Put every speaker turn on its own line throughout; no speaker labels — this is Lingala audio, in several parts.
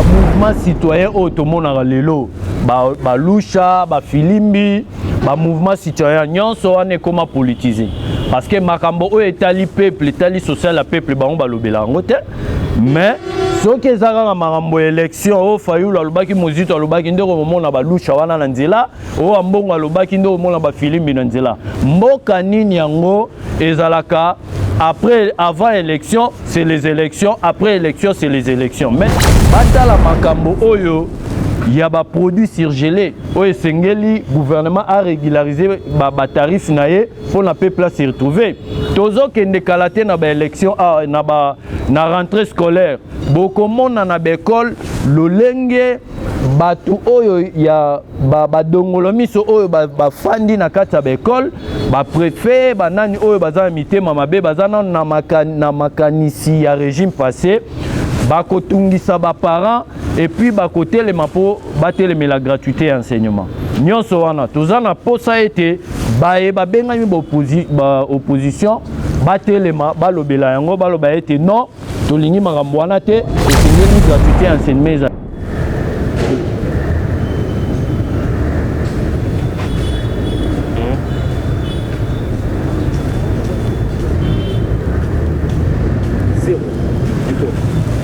mouvement citoyen otomona lelo ba lusha ba filimbi ba mouvement citoyen nyonso wane koma politisé parce que makambo o etali peuple etali social la peuple ba on ba lobela ngote mais ce que ezaka makambo élection o fayulu alobaki mozito alobaki ndeko momona ba lusha wana na nzela o ambongo alobaki ndeko momona ba filimbi na nzela mboka nini yango ezalaka. Après, avant élection, c'est les élections. Après élection, c'est les élections. Mais, batala makambo oyo, il y a des produits surgelés. Oyo sengeli, gouvernement a régularisé ba tarif naie pour la peuple se retrouver. Tozo kende kalate na ba élection na rentrée scolaire. Beaucoup monde na ba école lolenge batu oyo ya ba dongolo miso oyo ba fandi na kati ya école ba préfet ba nani oyo baza mitema mabe baza na makanisi ya régime passé ba kotungisa ba parents et puis ba kotelema po batelema la gratuité enseignement nyonso wana tozana posa été ba bengami ba opposition batelema balobela yango baloba été non tolingi makambo wana te esengeli gratuité enseignement.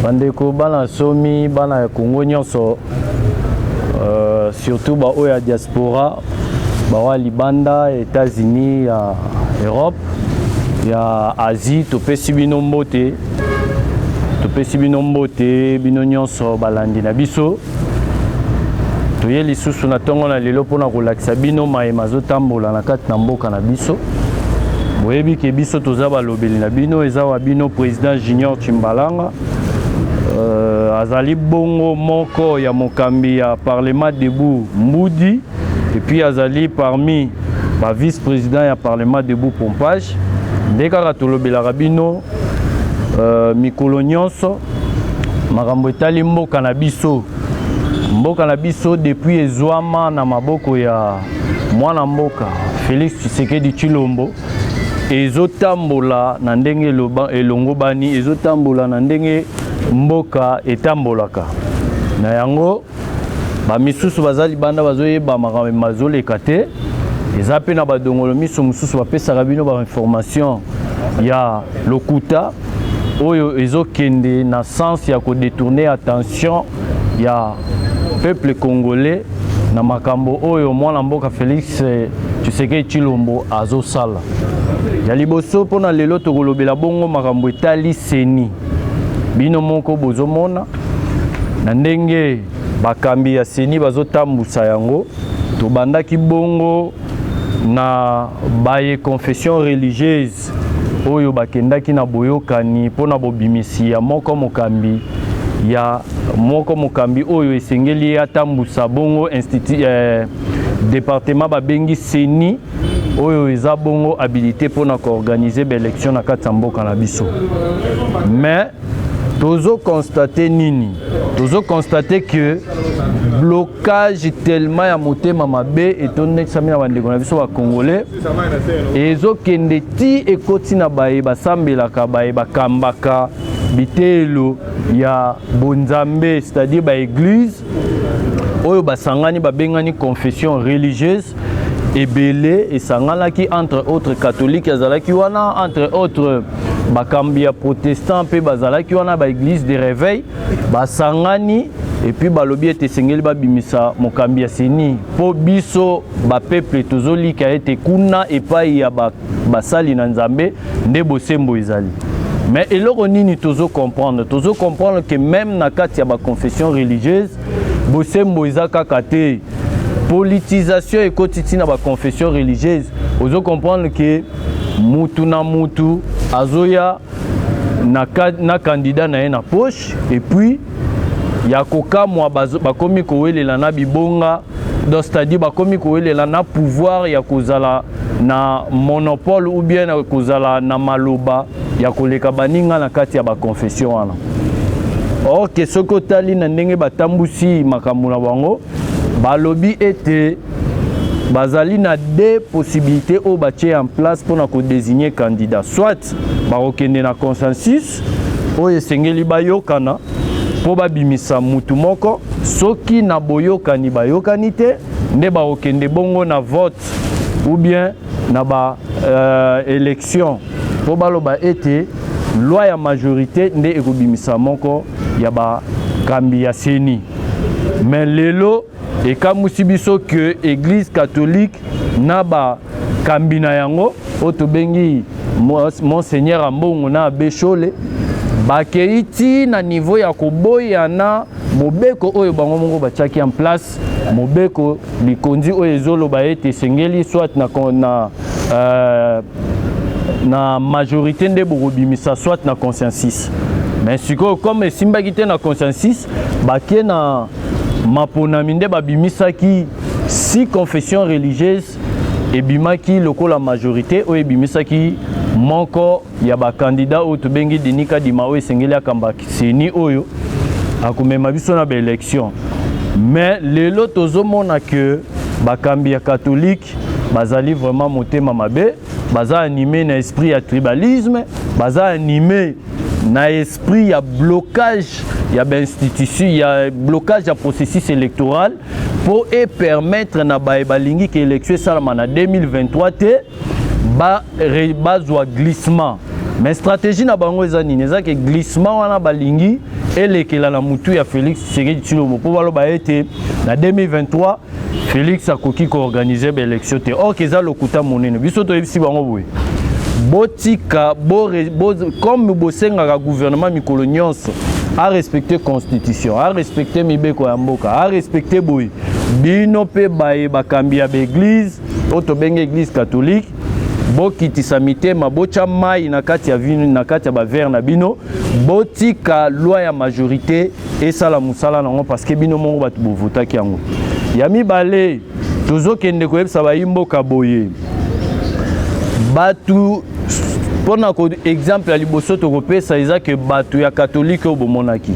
Bandeko bana somi bana Congo nyonso surtout ba oya diaspora ba wa libanda États-Unis ya Europe ya Asie topesi bino mbote bino nyonso balandi na biso toye lisusu na tongo na lelo pona kolakisa bino mayema zotambola na kati na mboka na biso boyebi ke biso toza balobeli na bino eza wa bino président Junior Chimbalanga azali bongo moko ya mokambi ya Parlement debout Mbudi et puis azali parmi ba vice-président ya Parlement debout Pompage ndeka tolobela rabino mikolo nyonso makambo etali mboka na biso depuis ezwama na maboko ya mwana mboka Félix Tshisekedi Tshilombo ezotambola na ndenge elongo bani ezotambola na ndenge mboka etambolaka na yango ba misusu bazali banda bazoyeba makambo mazoleka te eza pe na badongolo miso mususu bapesaka bino ba information ya lokuta oyo ezokende na sens ya kodetourner attention ya peuple congolais na makambo oyo mwana mboka Félix Tshisekedi Tshilombo azosala ya liboso pona lelo tokolobela bongo makambo etali seni bino moko bozomona na ndenge bakambi ya seni bazotambusa yango tobandaki bongo na baye confession religieuse oyo bakendaki na boyokani pona bobimisi ya moko mokambi oyo esengeli atambusa bongo institut département babengi seni oyo eza bongo habilité pona koorganiser l'élection na kati ya mboka na biso mais tozo constater nini tozo constater que blocage tellement ya motema mabe etonde samina bandeko na biso ba congolais ezokende ti ekoti na baye basambelaka baye bakambaka bitelo ya bonzambe c'est-à-dire ba église oyo basangani babengani confession religieuse ebele esanganaki entre autres catholiques azalaki wana entre autres bakambi ya protestant pe bazalaki wana ba église de réveil basangani et puis balobi ete sengeli babimisa mokambi ya seni po biso ba peuple tozolika ete kuna epai ya basali na nzambe nde bosembo ezali mais eloko nini tozo comprendre que même na kati ya ba confession religieuse bosembo eza kaka te politisation ekotiti na ba confession religieuse ozo comprendre que mutu na mutu azoya na candidat na ye na poche et puis ya kokamwa bakomi kowelela na bibonga donc c'est-à-dire bakomi kowelela na pouvoir ya kozala na monopole ou bien na kozala na maloba ya koleka baninga na kati ya ba confession wana or que soko tali na ndenge batambusi makambo na bango balobi ete bazali na deux possibilités au batie en place pour na ko désigner candidat soit barokende na consensus oyo esengeli bayokana po babimisa mutu moko soki na boyokani bayokani te nde baokende bongo na vote ou bien na ba élection po baloba ete loi ya majorité nde ekobimisa moko ya bakambi ya seni. Mais lelo ekamusi biso que église catholique na bakambi na yango otobengi monseigneur Ambongo na Beshole bakeiti na niveau ya koboyana mobeko oyo bango mongo batiaki en place mobeko likondi oyo ezoloba ete sengeli soit na majorité nde bokobimisa soit na consensus. Mais sikoyo comme esimbaki te na consensus bake na maponami nde babimisaki 6 confessions religieuses ebimaki lokola majorité oyo ebimisaki moko ya bakandida oyo tobengi Denis Kadima oyo esengeli akamba seni oyo akomema biso na baélection. Mais lelo tozomona que bakambi ya catholique bazali vraiment motema mabe, baza animé na esprit ya tribalisme, baza animé na esprit ya blocage ya institution, ya blocage ya processus électoral pour permettre na balingi que élection salama na 2023 te bazwa glissement. Mais stratégie na bango eza nini? Eza ke glissement wana balingi elekela na mutu ya Félix Tshisekedi Tshilombo po baloba ete na 2023 Félix akoki ko organiser ba élection te. Or keza lokuta monene biso to yebisi bango boye botika comme bosengaka gouvernement mikolo nyonso a respecter constitution, a respecter mibeko ya mboka, a respecter boye bino pe baye bakambi ya église otobenge église catholique bokitisa mitema bocha mai na kati ya vino na kati ya baver na bino botika loi ya majorité esala musala nango parce que bino mongo batu bovotaki yango ya mibale tozokende koyebisa bayimboka boye batu pona ko exemple ya liboso tokopesa eza ke batu ya catholique oyo bomonaki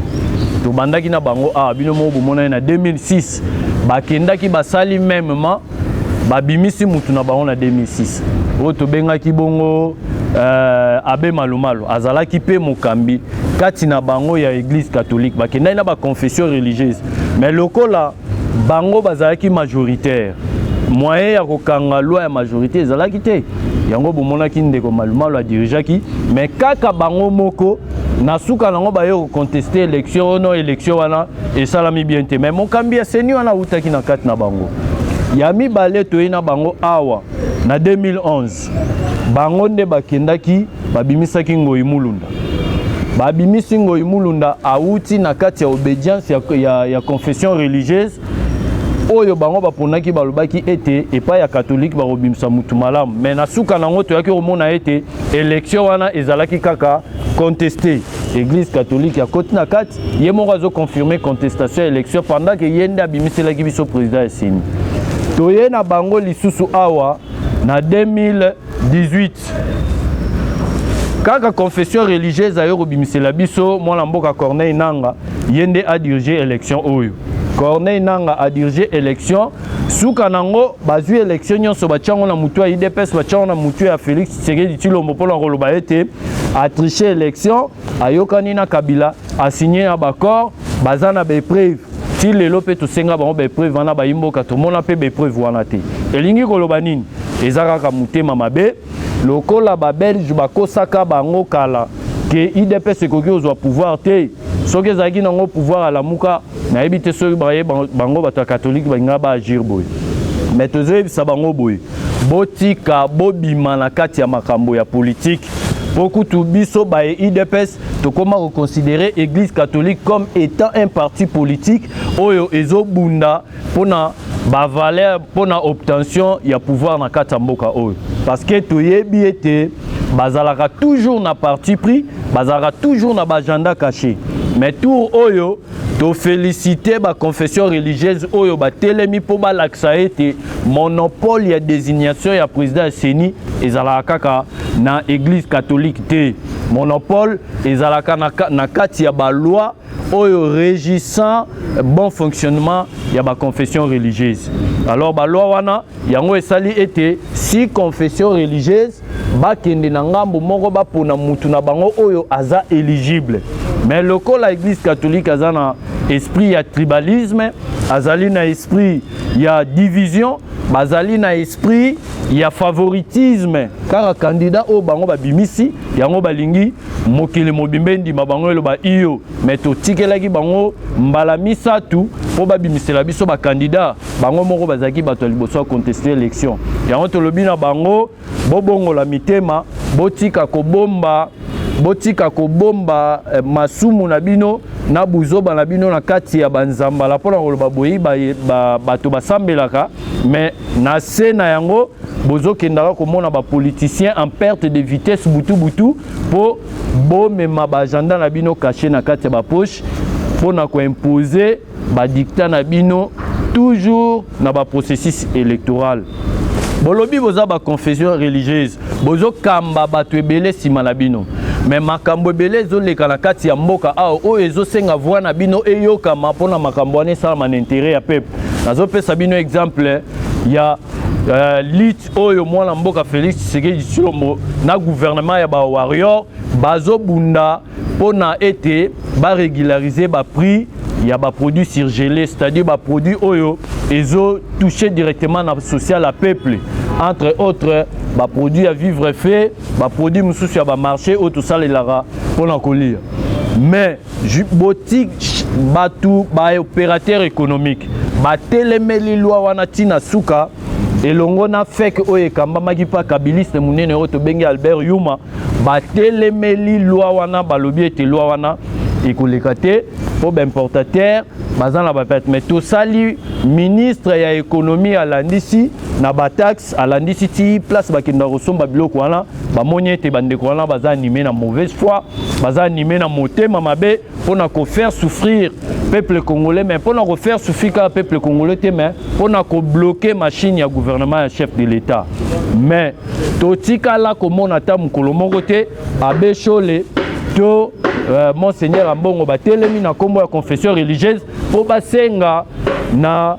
tobandaki na bango bino mongo bomonaki na 2006 bakendaki basali mêmement babimisi mutu na bango na 2006 oyo tobengaki bongo abe malumalo azalaki pe mokambi kati na bango ya église catholique bakendaki na baconfession religieuse mais lokola bango bazalaki majoritaire moyen ya kokanga loi ya majorité ezalaki te yango bomonaki ndeko malumalo adirijaki mais kaka bango moko na suka nango baye kocontester élection ono élection wana esalami bien te mais mokambi ya seni wana utaki na kati na bango ya mibale toye na bango awa na 2011 bango nde bakendaki babimisaki Ngoi Mulunda babimisi Ngoi Mulunda auti na kati ya obédience ya confession religieuse oyo bango baponaki balobaki ete epa ya catholique barobimisa mutu malamu mais na suka nango toyaki komona ete élection wana ezalaki kaka contesté église catholique ya koti na kati ye moko azoconfirme contestation ya élection pendant que ye nde abimiselaki biso président ya seni toye na bango lisusu awa na 2018 kaka confession religieuse ayo kobimisela biso mwana mboka Corneille Nanga ye nde adirige élection oyo Corneille Nanga adirige élection suka nango bazwi élection nyonso batiango na mutu ya IDPS batiango na mutu ya Félix Tshisekedi Tshilombo mpona koloba ete atriche élection ayokani na Kabila asigné na baccord baza na bepreuve ti lelo pe tosenga bango bepreuve wana bayimboka tomona pe bepreuve wana te elingi koloba nini eza kaka mutema mabe lokola babelge bakosaka bango kala ke IDPS ekoki ozwa pouvoir te soki ezalaki nango pouvoir alamuka nayebi te soki baye bango bato ya catholique balinga baagir boye mais tozoyebisa bango boye botika bobima na kati ya makambo ya politique po kutu biso baye IDPS tokoma reconsidérer église catholique comme étant un parti politique oyo ezobunda pona bavaleur pona obtention ya pouvoir na kati ya mboka oyo parce que toyebi ete bazalaka toujours na parti pris bazalaka toujours na bagenda caché mais tour oyo to féliciter ba confession religieuse oyo batelemi po balakisa ete monopole ya désignation ya président ya seni ezalaka kaka na église catholique te monopole ezalaka na kati ya ba loi oyo régissant bon fonctionnement ya ba confession religieuse. Alors ba loi wana yango esali ete si confession religieuse bakende na ngambo moko bapona mutu na bango oyo aza éligible. Mais lokola église catholique aza na esprit ya tribalisme, azali na esprit ya division, bazali na esprit ya favoritisme kaka candidat o bango babimisi yango balingi mokili mobimbe ndima bango eloba iyo mais totikelaki bango mbala misatu po babimisela biso ba candidat bango moko bazaki bato liboso contester élection yango tolobi na bango bobongola mitema botika kobomba masumu na bino na buzoba na bino na kati ya banzamba la pona koloba boyi bato basambelaka mais na sena yango bozo kendaka komona ba politiciens en perte de vitesse butu po bomema ba agenda na bino caché na kati ya ba poche pona ko imposer ba dictat na bino toujours na ba processus électoral. Bolobi boza ba confession religieuse bozo kamba bato ebele sima na bino mais makambo ebele ezoleka na kati ya mboka awo oyo ezosenga voix na bino eyokama mpona makambo wana esalama na intérêt ya peuple. Nazopesa bino exemple ya lit oyo mwana mboka Félix Tshisekedi Tshilombo na gouvernement ya ba warrior bazobunda mpona ete barégulariser ba prix ya ba produits surgelés, c'est-à-dire ba produits oyo ezo toucher directement na social à peuple, entre autres ba produits à vivre fait, ba produits mususu ya ba marché o tout ça les lara pona kolia. Mais boutique batu ba opérateur économique ba telemeli loi wana tina suka elongo na fek oyo kamba magipa kabiliste munene oyo to bengi Albert Yuma ba telemeli loi wana balobi ete loi wana ekoleka te po importateur bazan la bapet mais to sali ministre ya économie alandisi na ba taxe alandisi ti place bakenda kosomba biloko wana bamoni ete bandeko wana baza animé na mauvaise foi baza animé na motema mabe pona ko faire souffrir peuple congolais mais pona ko faire souffrir ka peuple congolais te mais pona ko bloquer machine ya gouvernement ya chef de l'état. Mais totika la komona ta mukolo moko te abechole to Monseigneur Ambongo batelemi na kombo ya confession religieuse po basenga na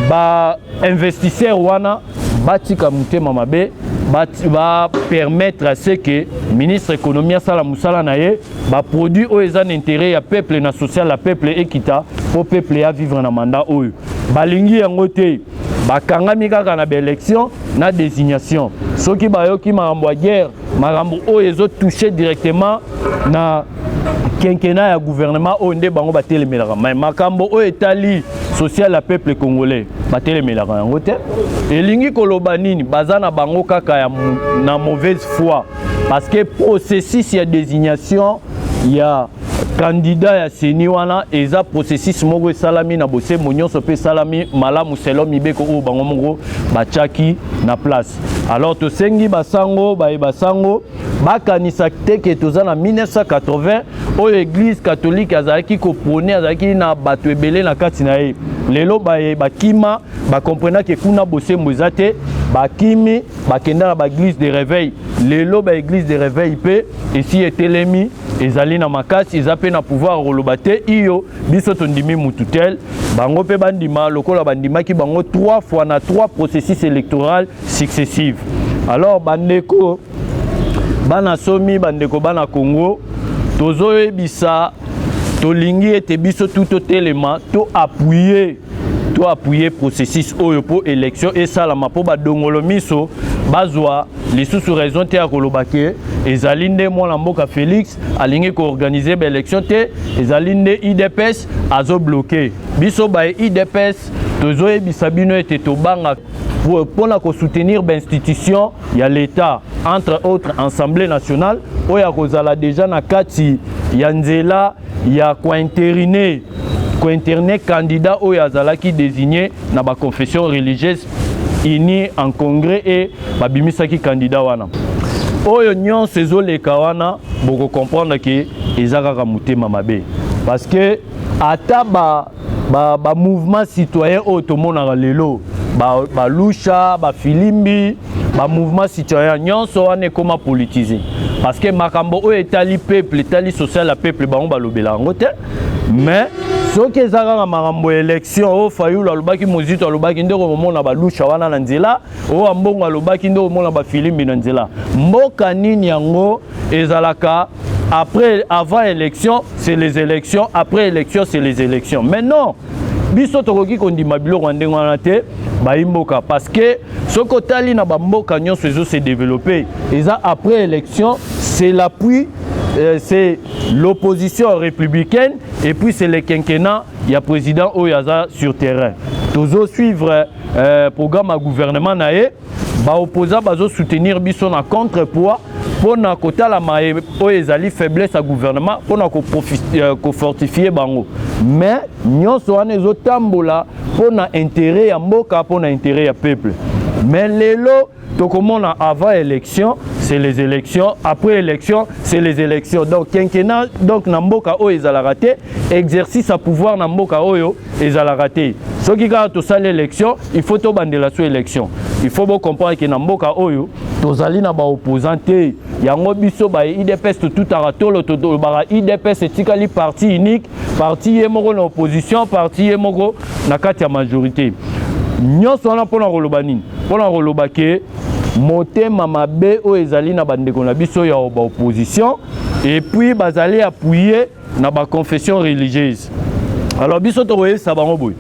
ba investisseur wana batika mutema mabe va permettre à ce que ministre économie sala musala na ye ba produit o ezan intérêt ya peuple na social la peuple ekita po peuple ya vivre na mandat oyo balingi yango te bakangami kaka na élection na désignation soki bayoki makambo ya guerre makambo oyo ezo toucher directement na quinquennat ya gouvernement oyo nde bango batelemelaka mais makambo oyo etali social ya peuple congolais batelemelaka yango te elingi koloba nini baza na bango kaka ya na mauvaise foi parce que processus ya désignation ya candidat ya seni wana eza processus moko esalami na bosembo nyonso pe salami malamu selo mibeko oyo bango moko batiaki na place. Alors tosengi basango basango bakanisa teke toza na 1980 oyo église catholique azalaki kopone azalaki na bato ebele na kati na ye lelo bakima bakomprena ke kuna bosembo eza te bakimi bakenda na baéglise de réveil lelo baéglise de réveil pe esi etelemi ezali na makasi eza pe na pouvoir koloba te iyo biso tondimi mutu tel bango pe bandima lokola bandimaki bango 3 fois na 3 processus électoral successifs. Alors bandeko bana somi bandeko bana Congo tozoyebisa tolingi ete biso tout telema to appuyer processus oyo po élection esalama po badongolo miso bazwa lisusu raison te ya koloba ke ezali nde mwana mboka Félix alingi koorganize ba élection te ezali nde IDPS azo bloqué biso ba IDPS tozoyebisa bino ete tobanga pona ko soutenir ba institution ya l'état entre autres Assemblée nationale oyo akozala déjà na kati ya nzela ya cointeriner candidat oyo azalaki désigné na ba confession religieuse unie en congrès et babimisaki candidat wana oyo nyonso ezoleka wana boko comprendre ke ezakaka mutema mabe parce que ata ba mouvement citoyen oyo tomonaka lelo ba lusha ba filimbi ba mouvement citoyen nyonso wana ekoma politisé. parce que makambo oyo etali peuple etali social ya peuple bango balobela yango te mais soki ezaka makambo élection oyo Fayulu alobaki Mozito alobaki ndeko komona balusha wana na nzela oyo Ambongo alobaki ndeko komona bafilimbi na nzela mboka nini yango ezalaka avant élection c'est les élections après élection c'est les élections mais non biso tokoki kondima biloko ndenge wana te baimboka parce que soko tali na bamboka nyonso ezo se développer eza après élection c'est l'appui c'est l'opposition républicaine et puis c'est le quinquennat il y a président Oyaza sur terrain tozo suivre programme à gouvernement nae ba opposant bazo soutenir biso na contrepoids pour na kotala maye oyo ezali faiblesse à gouvernement pour na ko fortifier bango mais nyonso wana ezotambola pour na intérêt ya mboka pour na intérêt ya peuple mais lelo tokomona avant élection c'est les élections après élection c'est les élections donc quinquennat donc na mboka oyo ezalaka te exercice à pouvoir na mboka oyo ezalaka te soki kaka tosali élection il faut tobandela so élection il faut bo comprendre que na mboka oyo tozali na ba opposant te yango biso ba IDPS tout aratolo to ba IDPS etikali parti unique parti yemoko na opposition parti yemoko na kati ya majorité nyonso wana pona koloba nini pona koloba ke motema mabe oyo ezali na bandeko na biso ya ba opposition et puis bazali appuyer na ba confession religieuse alors biso tokoyesa bango boy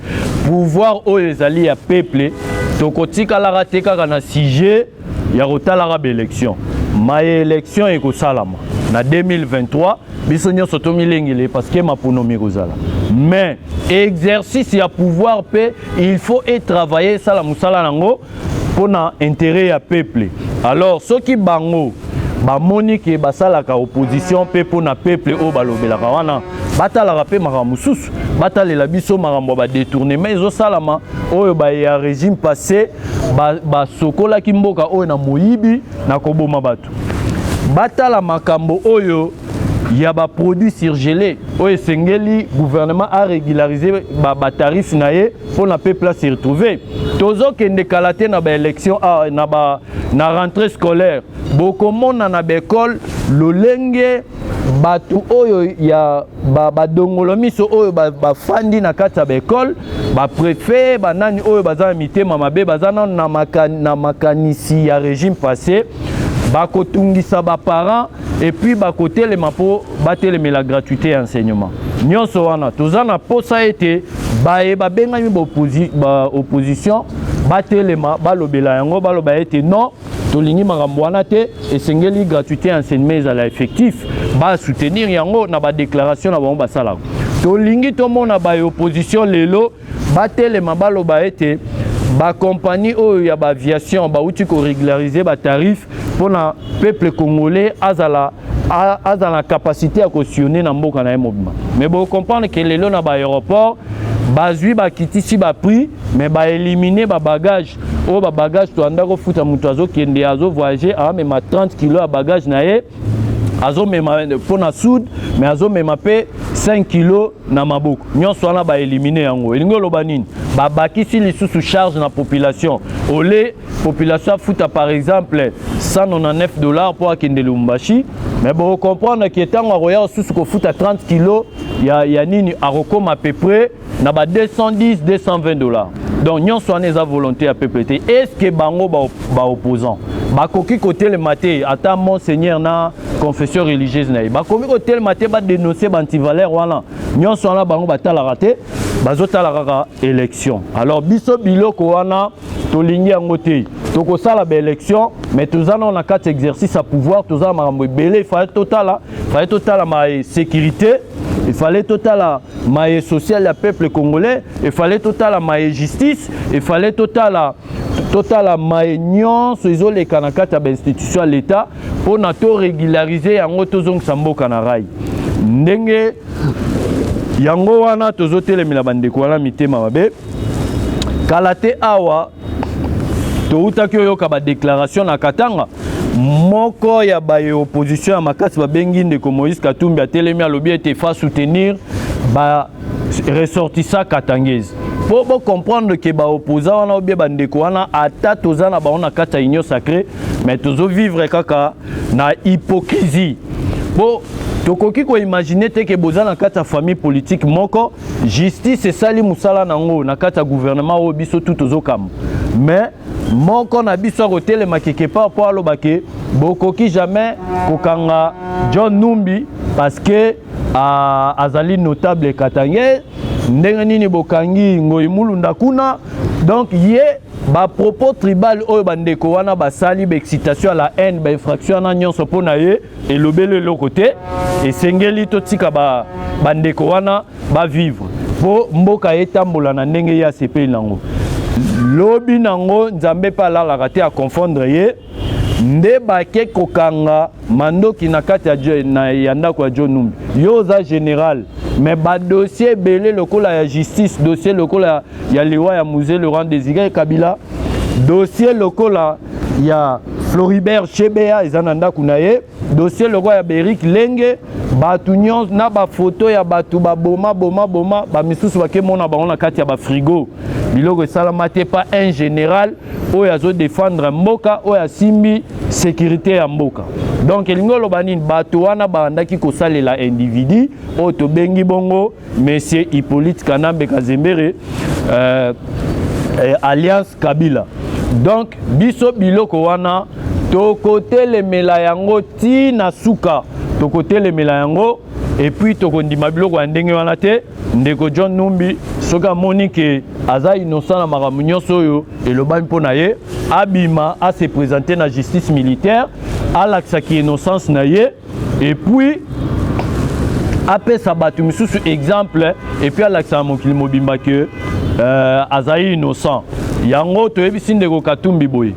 pouvoir oyo ezali ya peuple tokotikalaka te kaka na sujet ya kotalaka baélection maye élection ekosalama na 2023 biso nyonso tomilengele parce que maponomi kozala mais exercice ya pouvoir pe il faut travailler sala musala nango pour na intérêt ya peuple alors soki bango bamoni ke basalaka opposition pe pour na peuple o balobelaka wana batalaka pe makambo mususu batalela biso makambo ba détournement ezosalama oyo ba ya régime passé basokola kimboka oyo na moyibi na koboma bato batala makambo oyo ya ba produits surgelés oyo sengeli gouvernement a régularisé ba tarif na ye pour na peuple se retrouver tozo kende kalaté na ba élection na rentrée scolaire bokomona na l'école lolenge batu oyo ya badongolo miso oyo bafandi na kati ya école ba préfet banani oyo baza mitema mabe baza na makanisi ya régime passé bakotungisa ba parents et puis bakotelema po batelemela gratuité ya enseignement nyonso wana tozana posa ete bayeba bengami ba opposition batelema balobela yango baloba ete non tolingi makambo wana te esengeli gratuité ya enseignement ezala effectif ba soutenir yango na ba déclaration na bango basala tolingi tomona ba opposition lelo batelema baloba ete ba compagnie oyo ya ba aviation ba uti ko régulariser ba tarif pour na peuple congolais azala capacité à cautionner na mboka na mobima mais bon comprendre que lelo na ba aéroport bazui ba kitisi ba prix mais ba éliminer ba bagage o ba bagage to andako futa mutu azo kende azo voyager a même 30 kg à bagage na ye azo mema pour na sud mais azo mema pe 5 kg na maboko nyonso wana ba éliminer yango elingo loba nini ba bakisi lisusu charge na population olé population futa par exemple $199 pour akende Lumbashi mais bon comprendre que tant roya sous ko futa 30 kg ya nini arokoma à peu près na ba $210 $220 donc nyonso wana eza volonté à peuple te est-ce que bango ba opposant bakoki côté le matin ata monseigneur na confession religieuse na bakoki côté le matin ba dénoncer bantivaleur wana nyonso wana bango batala raté bazotala kaka élection alors biso biloko wana tolingi yango te tokosala ba élection mais tozana na quatre exercice à pouvoir tozala makambo belé il fallait total ma sécurité il fallait total ma social la peuple congolais il fallait total ma justice il fallait total ma nyonso ezoleka na kati ya institution ya l'état pour na to régulariser yango tozongisa mboka na rai ndenge yango wana tozotelemela bandeko wana mitema mabe kala te awa toutaki oyoka ba déclaration na Katanga moko ya ba opposition ya makasi babengi ndeko Moïse Katumbi atelemi alobi ete fa soutenir ba ressortissant katangese pour comprendre que ba opposant wana obie bandeko wana ata toza na baona kata union sacrée mais tozo vivre kaka na hypocrisie. Bon, tokoki ko imaginer te que boza na kata famille politique moko justice sali musala nango na kata gouvernement o biso tout tozo kam. Mais moko na biso hôtel makeke pa po alobake bokoki jamais kokanga John Numbi parce que azali notable katangé ndenge nini bokangi ngoi mulunda kuna donc ye ba propos tribal oyo bandeko wana basali ba excitation à la haine ba infraction na nyonso pona ye et lobele le côté et sengeli to tika ba bandeko wana ba vivre po mboka etambola na ndenge ya CP nango lobi nango nzambe pa la raté à confondre ye nde bake kokanga mandoki na kati ya ndako ya John Numbi yo za général mais ba dossier belé lokola ya justice dossier lokola ya liwa ya musée Laurent Désiré Kabila dossier lokola ya Floribert Chebea ezana ndako na ye dossier lokola ya Beric Lenge batu nyons na ba photo ya batu ba boma ba misusu bake mona ba na kati ya ba frigo biloko salamate pas un général oyo azo défendre mboka oyo asimbi sécurité ya mboka donc elingo lobanine bato wana bandaki kosalela individu oyo tobengi bongo monsieur Hippolyte Kanambe Kazembere alliance Kabila donc biso biloko wana tokotelemela yango tina suka tokotelemela yango et puis tokondima biloko ya ndenge wana te ndeko John Numbi soka monique aza innocent na makambo nyonso oyo elobami mpo na ye abima a se présenter na justice militaire alakisaki innocence na ye et puis apesa bato misusu exemple et puis alakisa mokili mobimba ke azali innocent yango toyebisi ndeko Katumbi boye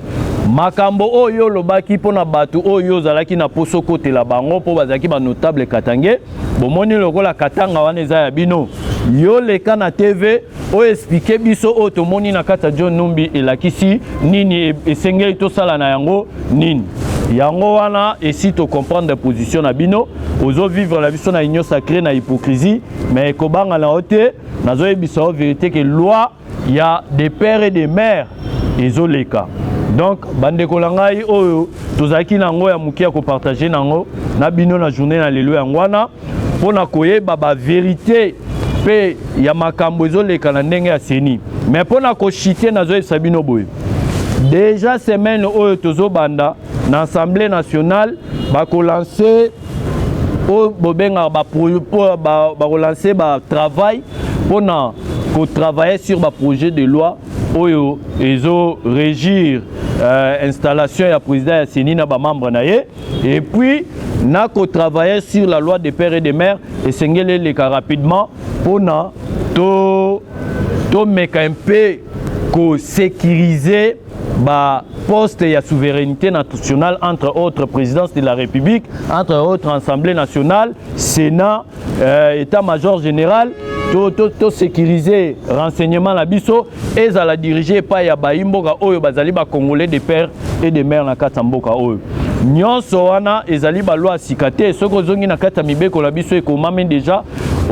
makambo oyo lobaki mpona bato oyo ozalaki na poso kotela bango mpo bazalaki banotable Katange bomoni lokola Katanga wana eza ya bino yo leka na TV oyo explike biso oyo tomoni na kati ya John Numbi elakisi nini esengeli tosala na yango nini yango wana esi to comprendre position na bino ozo vivre la biso na union sacrée na hypocrisie mais ekobanga na ote nazoyebisa o vérité que loi ya des pères et des mères ezoleka donc bandeko langai oyo tozaki nango ya mukia ko partager nango na bino na journée na lelo yango wana pona koyeba ba vérité pe ya makambo ezoleka na ndenge ya seni mais pona ko chiter nazoyebisa bino boye déjà semaine oyo tozobanda na Assemblée nationale ba ko lancer o bobenga ba relancer ba travail pona ko travailler sur ba projet de loi oyo ezo régir installation ya président ya Seni na ba membre na ye et puis na ko travailler sur la loi des pères et des mères et sengele le cas rapidement pona to meka un peu ko sécuriser ba poste ya souveraineté nationale entre autres présidence de la République entre autres Assemblée nationale Sénat état-major général to sécuriser renseignement la biso et à la diriger pas ya baimboka oyo bazali ba congolais des pères et des mères na katamboka oyo nyonso wana ezali ba loi sikate soko zongi na kata mibeko la biso ekomama déjà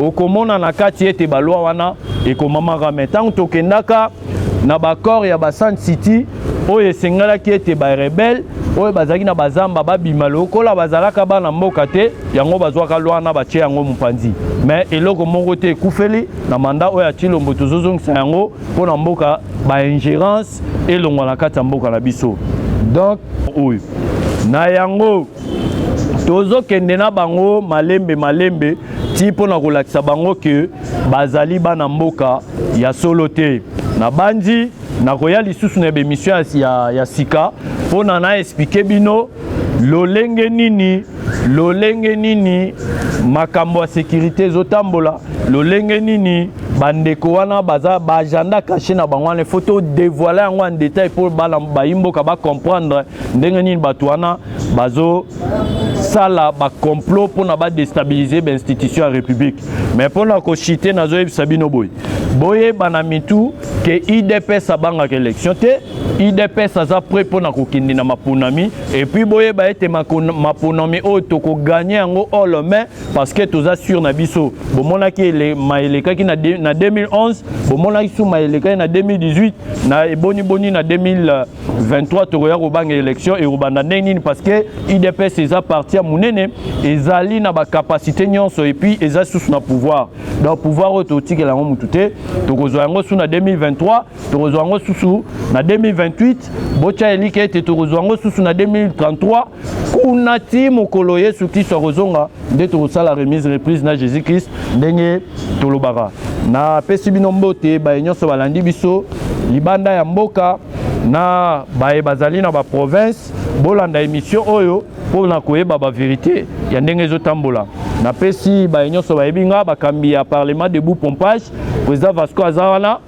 okomona na kati ete ba loi wana ekomama rametan tokendaka na ba corps ya ba Sun City oyo esengala ki ete ba rebelle oyo bazaki na bazamba babima lokola bazalaka bana mboka te yango bazwaka loi na batie yango mupanzi mais eloko moko te ekufeli na mandat oyo atilombo tozozongisa yango mpona mboka ba ingérence elongwa na kati ya mboka na biso donc oyo na yango tozokende na bango malembe ti mpona kolakisa bango ke bazali bana mboka ya solo te na bandi na koya lisusu na bemission ya sika mpona na expliquer bino lolenge nini makambo ya sécurité ezotambola lolenge nini bandeko wana baza ba agenda caché na bango wana photo dévoiler yango en détail pour baimboka ba comprendre ndenge nini bato wana bazo sala ba complot pour na ba déstabiliser l'institution à république mais pour na ko chiter na zo Sabino boy boye banamitu que IDPS abanga élection te IDPS aza prêt pour na kokindi na mapunami et puis boye ba ete mapunami o to ko gagner ngo all main parce que toza sur na biso bomona ki le maeleka ki na 2011 bomona ki sou maeleka na 2018 na boni na 2023 to ya ko banga élection et robanda nini parce que IDPS eza parti à munene ezali na ba capacité nyonso et puis eza sous na pouvoir donc pouvoir autotique la mutute tokozwa yango sous na 2023 tokozwa yango sous na 2028 bocha elike ete tokozwa yango sous na 2033 kuna ti mokolo Yesu Kristo kozonga nde tokosala remise reprise na Jésus Christ ndenge tolobaka na pesi bino mbote ba nyonso balandi biso libanda ya mboka na baye bazali na ba province bolanda émission oyo pour na koyeba ba vérité ya ndenge ezotambola na pesi baye nyonso bayebinga bakambi ya parlement de Pompage président Vasco Azawana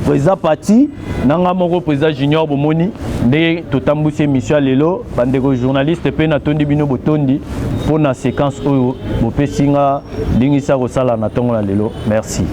président Pati nanga moko président Junior Bomoni nde totambusi émission lelo bandeko journaliste pe na tondi bino botondi pour na séquence oyo bopesinga ndingisa kosala na tongo na lelo merci.